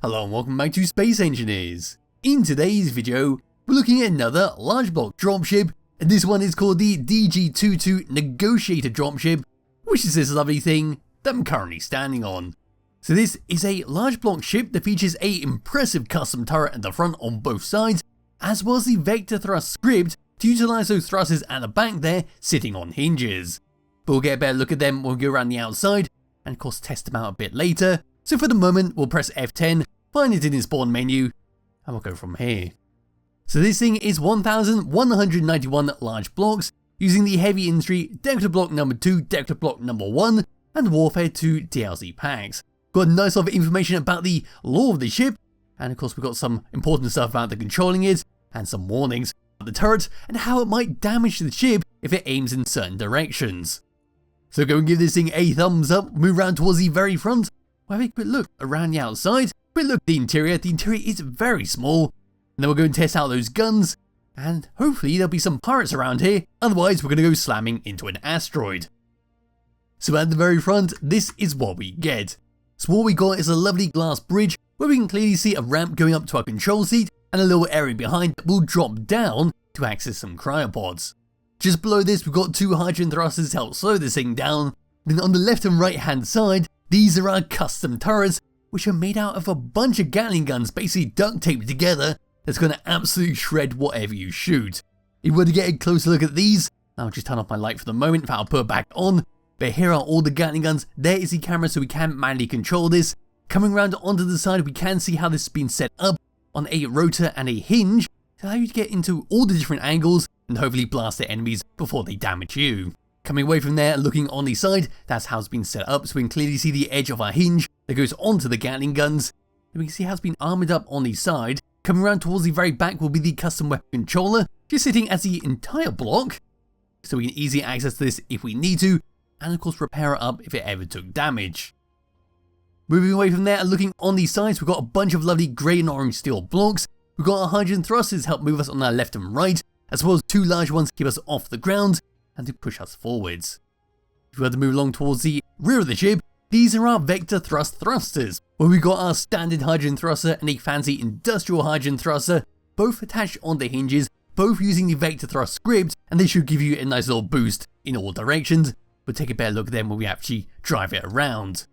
Hello and welcome back to Space Engineers. In today's video, we're looking at another large block dropship, and this one is called the DG22 Negotiator dropship, which is this lovely thing that I'm currently standing on. So this is a large block ship that features a impressive custom turret at the front on both sides, as well as the vector thrust script to utilize those thrusters at the back there sitting on hinges. But we'll get a better look at them when we go around the outside, and of course test them out a bit later. So for the moment, we'll press F10, find it in the spawn menu, and we'll go from here. So this thing is 1,191 large blocks, using the heavy industry decorator block number 2, decorator block number 1, and warfare 2 DLC packs. Got a nice lot of information about the lore of the ship, and of course we've got some important stuff about the controlling it, and some warnings about the turret, and how it might damage the ship if it aims in certain directions. So go and give this thing a thumbs up, move around towards the very front. We'll have a quick look around the outside, quick look at the interior is very small, and then we'll go and test out those guns, and hopefully there'll be some pirates around here, otherwise we're going to go slamming into an asteroid. So at the very front, this is what we get. So what we got is a lovely glass bridge, where we can clearly see a ramp going up to our control seat, and a little area behind that will drop down to access some cryopods. Just below this we've got two hydrogen thrusters to help slow this thing down, then on the left and right hand side, these are our custom turrets, which are made out of a bunch of gatling guns basically duct taped together that's going to absolutely shred whatever you shoot. If you were to get a closer look at these, I'll just turn off my light for the moment if I'll put it back on, but here are all the gatling guns, there is the camera so we can manually control this. Coming around onto the side we can see how this has been set up on a rotor and a hinge to allow you to get into all the different angles and hopefully blast the enemies before they damage you. Coming away from there, looking on the side, that's how it's been set up, so we can clearly see the edge of our hinge that goes onto the gatling guns. And we can see how it's been armoured up on the side. Coming around towards the very back will be the custom weapon controller, just sitting as the entire block, so we can easily access this if we need to, and of course repair it up if it ever took damage. Moving away from there, looking on the sides, we've got a bunch of lovely grey and orange steel blocks. We've got our hydrogen thrusters to help move us on our left and right, as well as two large ones to keep us off the ground and to push us forwards. If we were to move along towards the rear of the ship, these are our vector thrust thrusters, where we've got our standard hydrogen thruster and a fancy industrial hydrogen thruster, both attached onto hinges, both using the vector thrust script, and they should give you a nice little boost in all directions. We'll take a better look at them when we actually drive it around.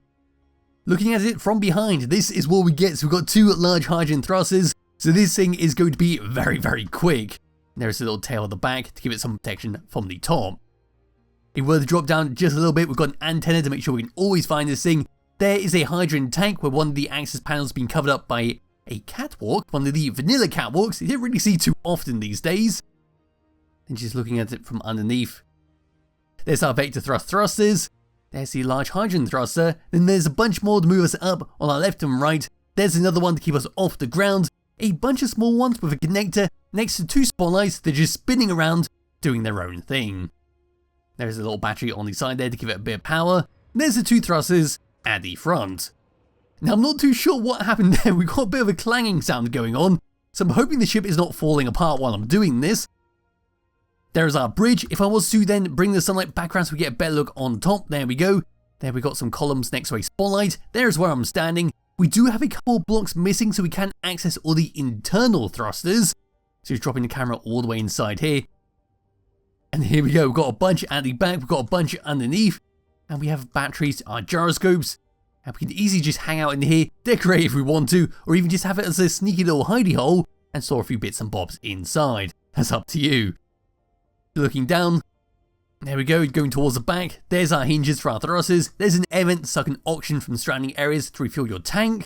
Looking at it from behind, this is what we get. So we've got two large hydrogen thrusters, so this thing is going to be very quick. There's a little tail at the back to give it some protection from the top. If we were to drop down just a little bit, we've got an antenna to make sure we can always find this thing. There is a hydrogen tank where one of the access panels has been covered up by a catwalk, one of the vanilla catwalks you don't really see too often these days. And just looking at it from underneath, there's our vector thrust thrusters, there's the large hydrogen thruster, then there's a bunch more to move us up on our left and right, there's another one to keep us off the ground, a bunch of small ones with a connector next to two spotlights that are just spinning around doing their own thing. There's a little battery on the side there to give it a bit of power, and there's the two thrusters at the front. Now I'm not too sure what happened there, we've got a bit of a clanging sound going on, so I'm hoping the ship is not falling apart while I'm doing this. There's our bridge. If I was to then bring the sunlight back around so we get a better look on top, there we go. There we got some columns next to a spotlight, there's where I'm standing. We do have a couple of blocks missing so we can access all the internal thrusters. So just dropping the camera all the way inside here. And here we go, we've got a bunch at the back, we've got a bunch underneath. And we have batteries, our gyroscopes. And we can easily just hang out in here, decorate if we want to, or even just have it as a sneaky little hidey hole and store a few bits and bobs inside. That's up to you. Looking down, there we go, going towards the back, there's our hinges for our thrusters, there's an air vent to suck an oxygen from surrounding areas to refuel your tank,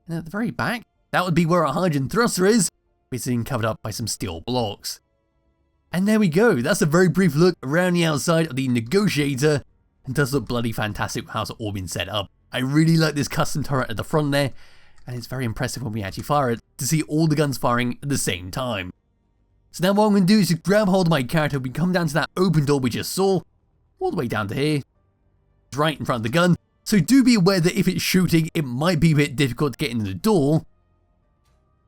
and at the very back, that would be where our hydrogen thruster is, it's being covered up by some steel blocks. And there we go, that's a very brief look around the outside of the Negotiator, and does look bloody fantastic how it's all been set up. I really like this custom turret at the front there, and it's very impressive when we actually fire it, to see all the guns firing at the same time. So now what I'm going to do is just grab hold of my character, we come down to that open door we just saw, all the way down to here, right in front of the gun, so do be aware that if it's shooting, it might be a bit difficult to get into the door.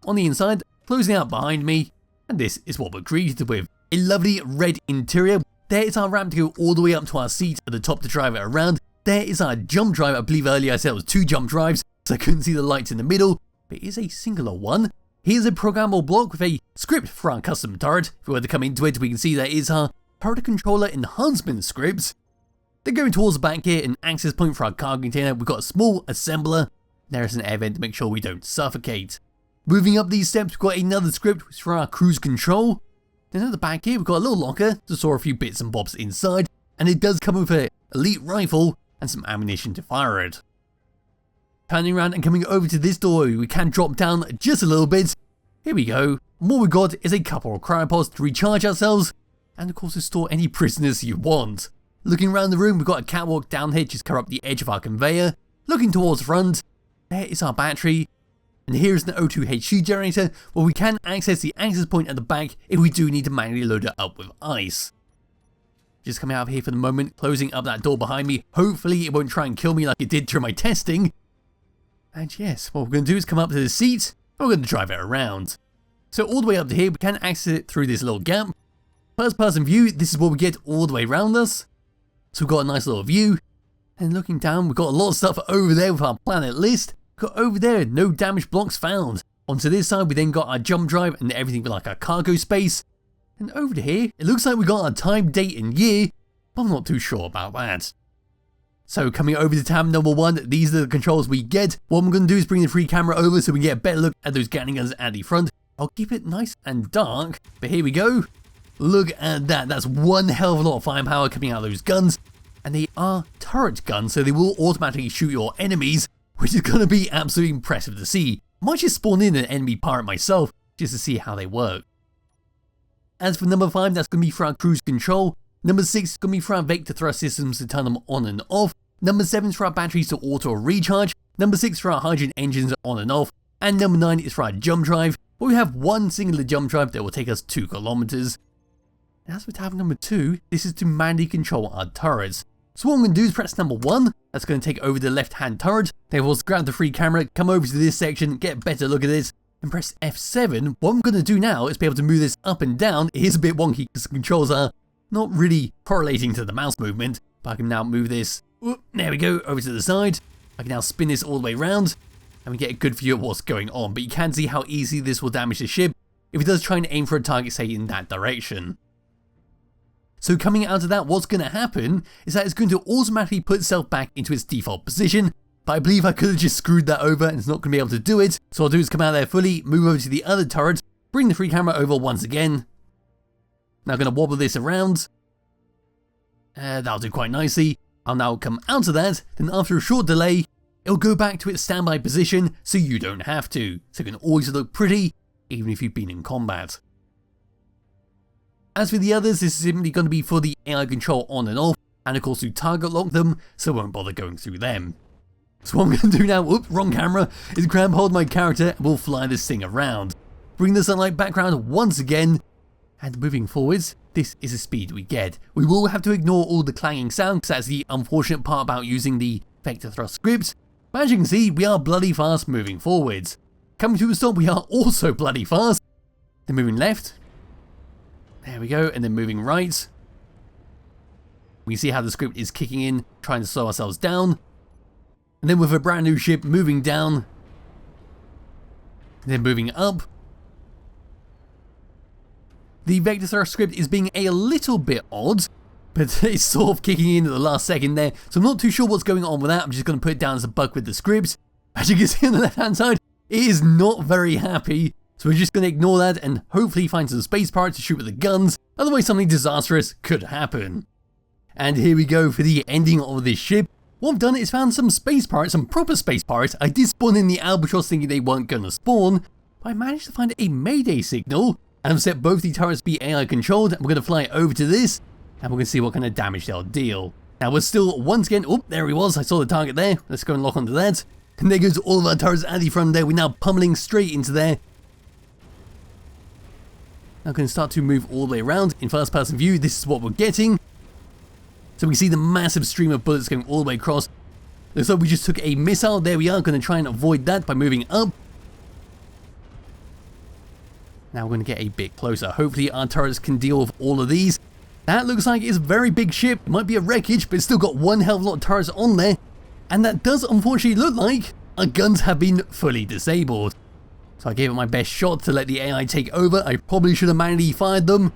On the inside, closing out behind me, and this is what we're greeted with, a lovely red interior. There is our ramp to go all the way up to our seat at the top to drive it around. There is our jump drive. I believe earlier I said it was two jump drives, so I couldn't see the lights in the middle, but it is a singular one. Here's a programmable block with a script for our custom turret. If we were to come into it, we can see there is our turret controller enhancement scripts. Then going towards the back here, an access point for our cargo container, we've got a small assembler. There's an air vent to make sure we don't suffocate. Moving up these steps, we've got another script which is for our cruise control. Then at the back here, we've got a little locker to store a few bits and bobs inside, and it does come with an elite rifle and some ammunition to fire it. Turning around and coming over to this door, we can drop down just a little bit. Here we go. And what we've got is a couple of cryopods to recharge ourselves, and of course to store any prisoners you want. Looking around the room, we've got a catwalk down here just cover up the edge of our conveyor. Looking towards the front, there is our battery. And here's an O2 HC generator where we can access the access point at the back if we do need to manually load it up with ice. Just coming out of here for the moment, closing up that door behind me. Hopefully it won't try and kill me like it did during my testing. And yes, what we're going to do is come up to the seat and we're going to drive it around. So all the way up to here, we can access it through this little gap. First person view, this is what we get all the way around us. So we've got a nice little view. And looking down, we've got a lot of stuff over there with our planet list. We've got over there, no damaged blocks found. Onto this side, we then got our jump drive and everything with like our cargo space. And over to here, it looks like we got our time, date and year, but I'm not too sure about that. So coming over to tab number 1, these are the controls we get. What I'm going to do is bring the free camera over so we can get a better look at those Gatling guns at the front. I'll keep it nice and dark, but here we go. Look at that, that's one hell of a lot of firepower coming out of those guns. And they are turret guns, so they will automatically shoot your enemies, which is going to be absolutely impressive to see. I might just spawn in an enemy pirate myself, just to see how they work. As for number 5, that's going to be for our cruise control. Number 6 is going to be for our vector thrust systems to turn them on and off. Number 7 is for our batteries to auto recharge. Number 6 for our hydrogen engines on and off. And number 9 is for our jump drive, where we have one singular jump drive that will take us 2 kilometers. As for tab number 2, this is to manually control our turrets. So what I'm going to do is press number 1, that's going to take over the left hand turret. Then we'll grab the free camera, come over to this section, get a better look at this, and press F7. What I'm going to do now is be able to move this up and down. It is a bit wonky because the controls are not really correlating to the mouse movement, but I can now move this, there we go, over to the side. I can now spin this all the way around, and we get a good view of what's going on, but you can see how easily this will damage the ship if it does try and aim for a target, say, in that direction. So coming out of that, what's going to happen is that it's going to automatically put itself back into its default position, but I believe I could have just screwed that over and it's not going to be able to do it. So I'll do is come out there fully, move over to the other turret, bring the free camera over once again. Now I'm going to wobble this around. That'll do quite nicely. I'll now come out of that, then after a short delay, it'll go back to its standby position so you don't have to. So it can always look pretty, even if you've been in combat. As for the others, this is simply going to be for the AI control on and off, and of course to target lock them, so I won't bother going through them. So what I'm going to do now, whoops, wrong camera, is grab hold of my character and we'll fly this thing around. Bring the sunlight background once again, and moving forwards, this is the speed we get. We will have to ignore all the clanging sound, because that's the unfortunate part about using the vector thrust script, but as you can see, we are bloody fast moving forwards. Coming to a stop, we are also bloody fast. Then moving left. There we go, and then moving right. We see how the script is kicking in, trying to slow ourselves down. And then with a brand new ship moving down. And then moving up. The vector thrust script is being a little bit odd, but it's sort of kicking in at the last second there. So I'm not too sure what's going on with that. I'm just going to put it down as a bug with the script. As you can see on the left hand side, it is not very happy. So we're just going to ignore that and hopefully find some space pirates to shoot with the guns, otherwise something disastrous could happen. And here we go for the ending of this ship. What I've done is found some space pirates, some proper space pirates. I did spawn in the Albatross thinking they weren't going to spawn, but I managed to find a mayday signal, and I've set both the turrets to be AI controlled, and we're going to fly over to this, and we're going to see what kind of damage they'll deal. Now we're still, once again, oh, there he was, I saw the target there, let's go and lock onto that. And there goes all of our turrets at the front there, we're now pummeling straight into there. Now going to start to move all the way around in first person view. This is what we're getting. So we see the massive stream of bullets going all the way across. Looks like we just took a missile. There we are, going to try and avoid that by moving up. Now we're going to get a bit closer. Hopefully our turrets can deal with all of these. That looks like it's a very big ship. It might be a wreckage, but it's still got one hell of a lot of turrets on there. And that does unfortunately look like our guns have been fully disabled. So I gave it my best shot to let the AI take over. I probably should have manually fired them.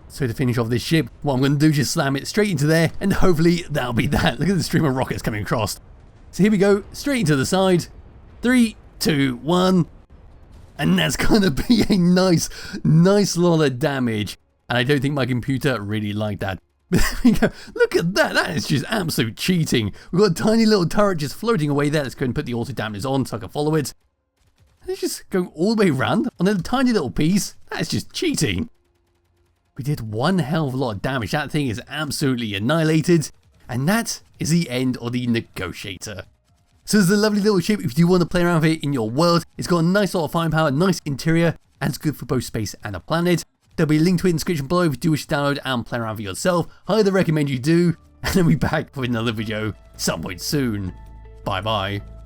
So to finish off this ship, what I'm going to do is just slam it straight into there, and hopefully that'll be that. Look at the stream of rockets coming across. So here we go, straight into the side. 3, 2, 1. And that's going to be a nice lot of damage. And I don't think my computer really liked that. But there we go. Look at that. That is just absolute cheating. We've got a tiny little turret just floating away there. Let's go and put the auto dampeners on so I can follow it. And it's just going all the way around on a tiny little piece. That is just cheating. We did one hell of a lot of damage. That thing is absolutely annihilated. And that is the end of the Negotiator. So it's a lovely little ship if you do want to play around with it in your world. It's got a nice lot of firepower, nice interior, and it's good for both space and a planet. There'll be a link to it in the description below if you do wish to download and play around with it yourself. Highly recommend you do. And I'll be back with another video some point soon. Bye bye.